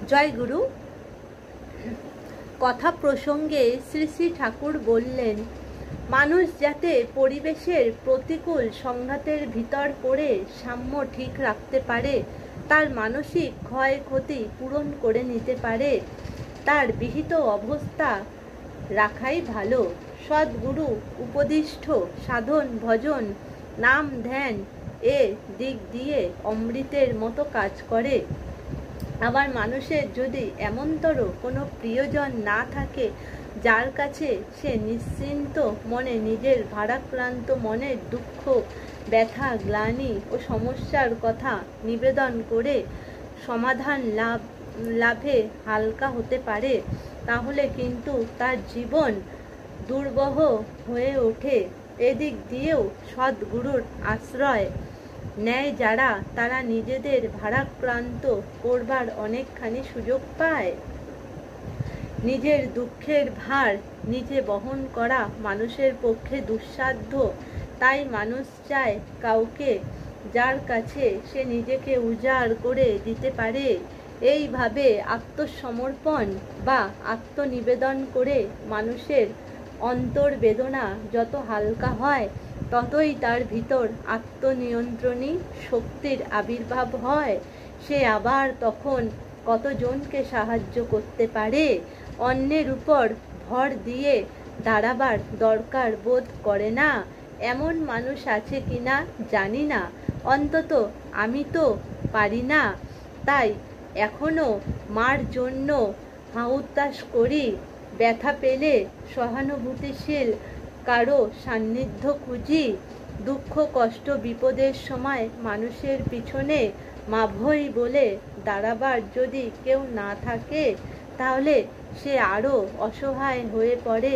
জয় গুরু। কথা প্রসঙ্গে শ্রী শ্রী ঠাকুর বললেন, মানুষ যাতে পরিবেশের প্রতিকূল সংঘাতের ভিতর পড়ে সাম্য ঠিক রাখতে পারে, তার মানসিক ক্ষয়ক্ষতি পূরণ করে নিতে পারে, তার বিহিত অবস্থা রাখাই ভালো। সদ্গুরু উপদিষ্ঠ সাধন ভজন নাম ধ্যান এ দিক দিয়ে অমৃতের মতো কাজ করে। আবার মানুষের যদি এমনতর কোনো প্রিয়জন না থাকে যার কাছে সে নিশ্চিন্ত মনে নিজের ভারাক্রান্ত মনের দুঃখ, ব্যথা, গ্লানি ও সমস্যার কথা নিবেদন করে সমাধান লাভে হালকা হতে পারে, তাহলে কিন্তু তার জীবন দুর্বহ হয়ে ওঠে। এদিক দিয়েও সদ্গুরুর আশ্রয় নেয় যারা, তারা নিজেদের ভারাক্রান্ত করবার অনেকখানি সুযোগ পায়। নিজের দুঃখের ভার নিজে বহন করা মানুষের পক্ষে দুঃসাধ্য, তাই মানুষ চায় কাউকে যার কাছে সে নিজেকে উজাড় করে দিতে পারে। এইভাবে আত্মসমর্পণ বা আত্মনিবেদন করে মানুষের অন্তর্বেদনা যত হালকা হয়, ততই তার ভিতর আত্মনিয়ন্ত্রণী শক্তির আবির্ভাব হয়। সে আবার তখন কতজনকে সাহায্য করতে পারে। অন্যের উপর ভর দিয়ে দাঁড়াবার দরকার বোধ করে না এমন মানুষ আছে কিনা জানি না, অন্তত আমি তো পারি না। তাই এখনো মার জন্য হাহুতাশ করি। ব্যথা পেলে সহানুভূতিশীল কারো সান্নিধ্য খুঁজি। দুঃখ কষ্ট বিপদের সময় মানুষের পিছনে মাভই বলে দাঁড়াবার যদি কেউ না থাকে, তাহলে সে আরো অসহায় হয়ে পড়ে।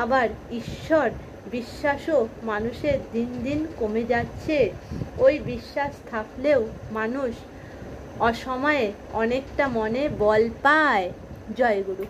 আবার ঈশ্বর বিশ্বাসও মানুষের দিন দিন কমে যাচ্ছে। ওই বিশ্বাস থাকলেও মানুষ অসময়ে অনেকটা মনে বল পায়। জয় গুরু।